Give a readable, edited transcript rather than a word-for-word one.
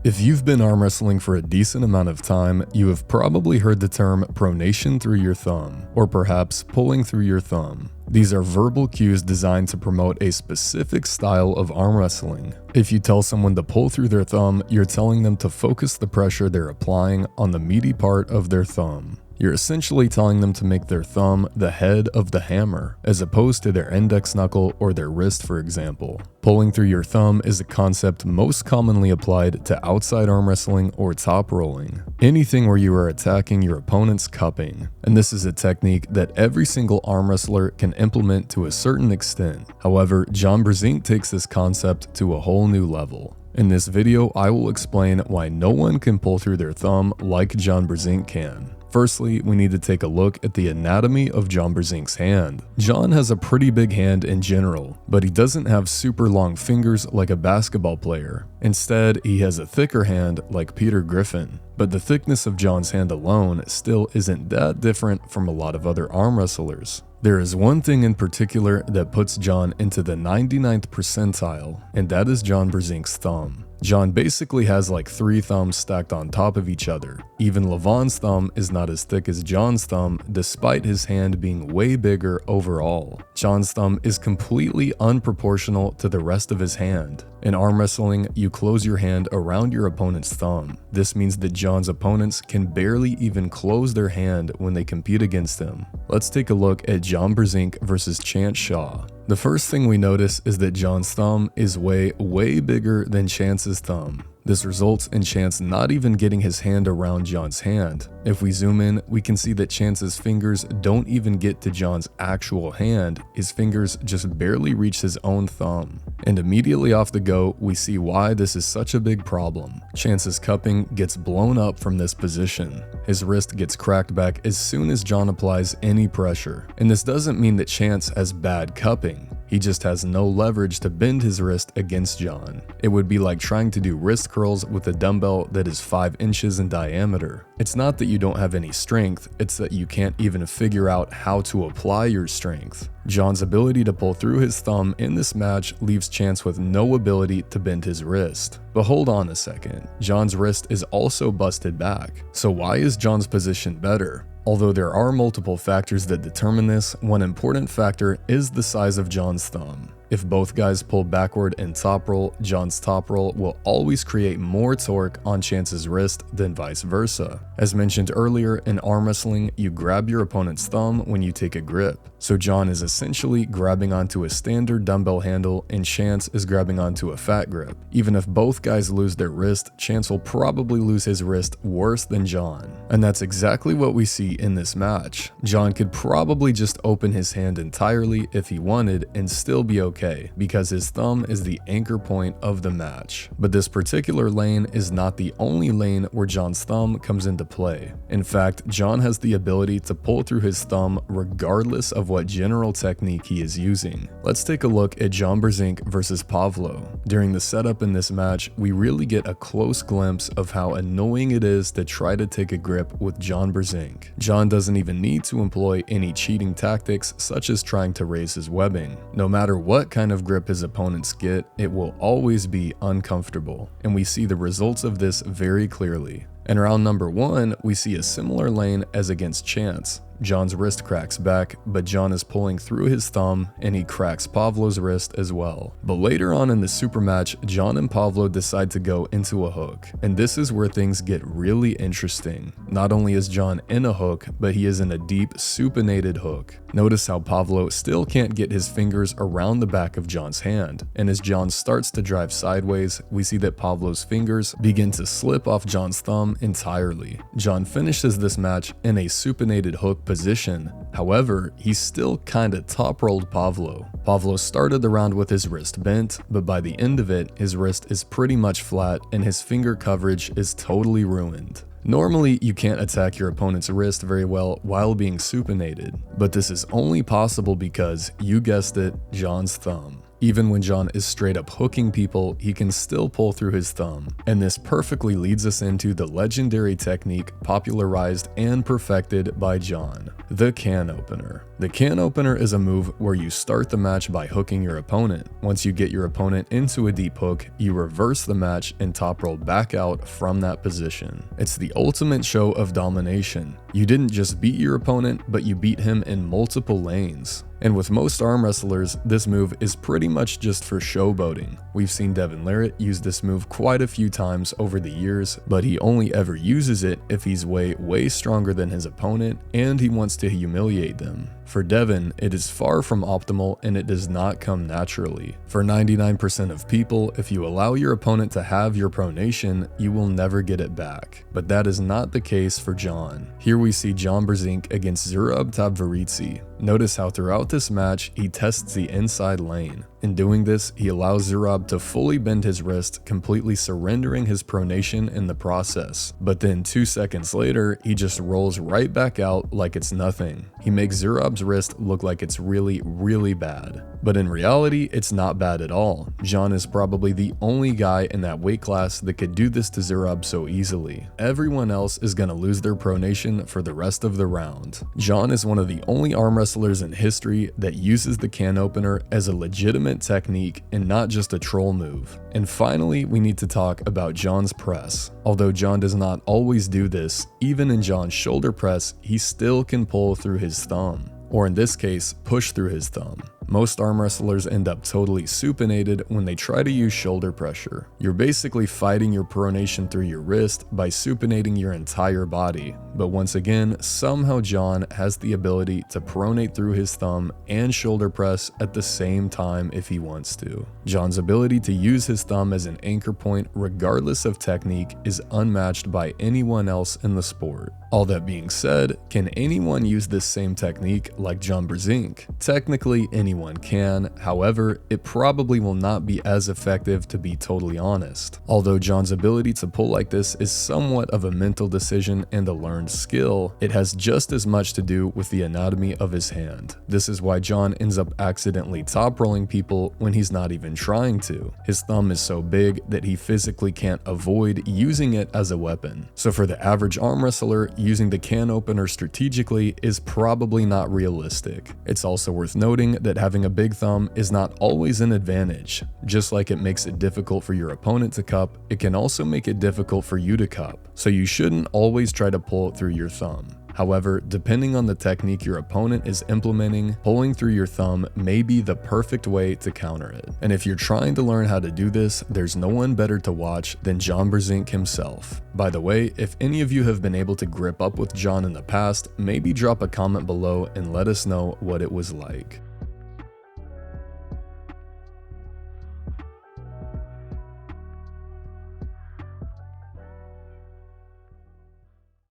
If you've been arm wrestling for a decent amount of time, you have probably heard the term pronation through your thumb, or perhaps pulling through your thumb. These are verbal cues designed to promote a specific style of arm wrestling. If you tell someone to pull through their thumb, you're telling them to focus the pressure they're applying on the meaty part of their thumb. You're essentially telling them to make their thumb the head of the hammer, as opposed to their index knuckle or their wrist, for example. Pulling through your thumb is a concept most commonly applied to outside arm wrestling or top rolling, anything where you are attacking your opponent's cupping. And this is a technique that every single arm wrestler can implement to a certain extent. However, Brzenk takes this concept to a whole new level. In this video, I will explain why no one can pull through their thumb like Brzenk can. Firstly, we need to take a look at the anatomy of Brzenk's hand. John has a pretty big hand in general, but he doesn't have super long fingers like a basketball player. Instead, he has a thicker hand like Peter Griffin. But the thickness of John's hand alone still isn't that different from a lot of other arm wrestlers. There is one thing in particular that puts John into the 99th percentile, and that is Brzenk's thumb. John basically has like 3 thumbs stacked on top of each other. Even Levon's thumb is not as thick as John's thumb, despite his hand being way bigger overall. John's thumb is completely unproportional to the rest of his hand. In arm wrestling, you close your hand around your opponent's thumb. This means that John's opponents can barely even close their hand when they compete against him. Let's take a look at Brzenk versus Chance Shaw. The first thing we notice is that John's thumb is way bigger than Chance's thumb. This results in Chance not even getting his hand around John's hand. If we zoom in, we can see that Chance's fingers don't even get to John's actual hand. His fingers just barely reach his own thumb. And immediately off the go, we see why this is such a big problem. Chance's cupping gets blown up from this position. His wrist gets cracked back as soon as John applies any pressure. And this doesn't mean that Chance has bad cupping. He just has no leverage to bend his wrist against John. It would be like trying to do wrist curls with a dumbbell that is 5 inches in diameter. It's not that you don't have any strength, it's that you can't even figure out how to apply your strength. John's ability to pull through his thumb in this match leaves Chance with no ability to bend his wrist. But hold on a second, John's wrist is also busted back. So why is John's position better? Although there are multiple factors that determine this, one important factor is the size of John's thumb. If both guys pull backward and top roll, John's top roll will always create more torque on Chance's wrist than vice versa. As mentioned earlier, in arm wrestling, you grab your opponent's thumb when you take a grip. So John is essentially grabbing onto a standard dumbbell handle and Chance is grabbing onto a fat grip. Even if both guys lose their wrist, Chance will probably lose his wrist worse than John. And that's exactly what we see in this match. John could probably just open his hand entirely if he wanted and still be okay, because his thumb is the anchor point of the match. But this particular lane is not the only lane where John's thumb comes into play. In fact, John has the ability to pull through his thumb regardless of what general technique he is using. Let's take a look at Brzenk versus Pavlo. During the setup in this match, we really get a close glimpse of how annoying it is to try to take a grip with Brzenk. John doesn't even need to employ any cheating tactics such as trying to raise his webbing. No matter what kind of grip his opponents get, it will always be uncomfortable, and we see the results of this very clearly. In round number 1, we see a similar lane as against Chance. John's wrist cracks back, but John is pulling through his thumb and he cracks Pavlo's wrist as well. But later on in the super match, John and Pavlo decide to go into a hook. And this is where things get really interesting. Not only is John in a hook, but he is in a deep supinated hook. Notice how Pavlo still can't get his fingers around the back of John's hand. And as John starts to drive sideways, we see that Pavlo's fingers begin to slip off John's thumb entirely. John finishes this match in a supinated hook position. However, he still kinda top rolled Pavlo. Pavlo started the round with his wrist bent, but by the end of it, his wrist is pretty much flat and his finger coverage is totally ruined. Normally, you can't attack your opponent's wrist very well while being supinated, but this is only possible because, you guessed it, John's thumb. Even when John is straight up hooking people, he can still pull through his thumb. And this perfectly leads us into the legendary technique popularized and perfected by John, the can opener. The can opener is a move where you start the match by hooking your opponent. Once you get your opponent into a deep hook, you reverse the match and top roll back out from that position. It's the ultimate show of domination. You didn't just beat your opponent, but you beat him in multiple lanes. And with most arm wrestlers, this move is pretty much just for showboating. We've seen Devin Larratt use this move quite a few times over the years, but he only ever uses it if he's way stronger than his opponent and he wants to humiliate them. For Devin, it is far from optimal and it does not come naturally. For 99% of people, if you allow your opponent to have your pronation, you will never get it back. But that is not the case for John. Here we see John Brzenk against Zurab Tabvaritsi. Notice how throughout this match, he tests the inside lane. In doing this, he allows Zurab to fully bend his wrist, completely surrendering his pronation in the process. But then 2 seconds later, he just rolls right back out like it's nothing. He makes Zurab's wrist look like it's really bad. But in reality, it's not bad at all. John is probably the only guy in that weight class that could do this to Zurab so easily. Everyone else is gonna lose their pronation for the rest of the round. John is one of the only arm wrestlers in history that uses the can opener as a legitimate technique and not just a troll move. And finally, we need to talk about John's press. Although John does not always do this, even in John's shoulder press, he still can pull through his thumb. Or in this case, push through his thumb. Most arm wrestlers end up totally supinated when they try to use shoulder pressure. You're basically fighting your pronation through your wrist by supinating your entire body. But once again, somehow John has the ability to pronate through his thumb and shoulder press at the same time if he wants to. John's ability to use his thumb as an anchor point regardless of technique is unmatched by anyone else in the sport. All that being said, can anyone use this same technique like John Brzenk? Technically, anyone can, however, it probably will not be as effective to be totally honest. Although John's ability to pull like this is somewhat of a mental decision and a learned skill, it has just as much to do with the anatomy of his hand. This is why John ends up accidentally top rolling people when he's not even trying to. His thumb is so big that he physically can't avoid using it as a weapon. So for the average arm wrestler, using the can opener strategically is probably not realistic. It's also worth noting that having a big thumb is not always an advantage. Just like it makes it difficult for your opponent to cup, it can also make it difficult for you to cup. So you shouldn't always try to pull through your thumb. However, depending on the technique your opponent is implementing, pulling through your thumb may be the perfect way to counter it. And if you're trying to learn how to do this, there's no one better to watch than John Brzenk himself. By the way, if any of you have been able to grip up with John in the past, maybe drop a comment below and let us know what it was like.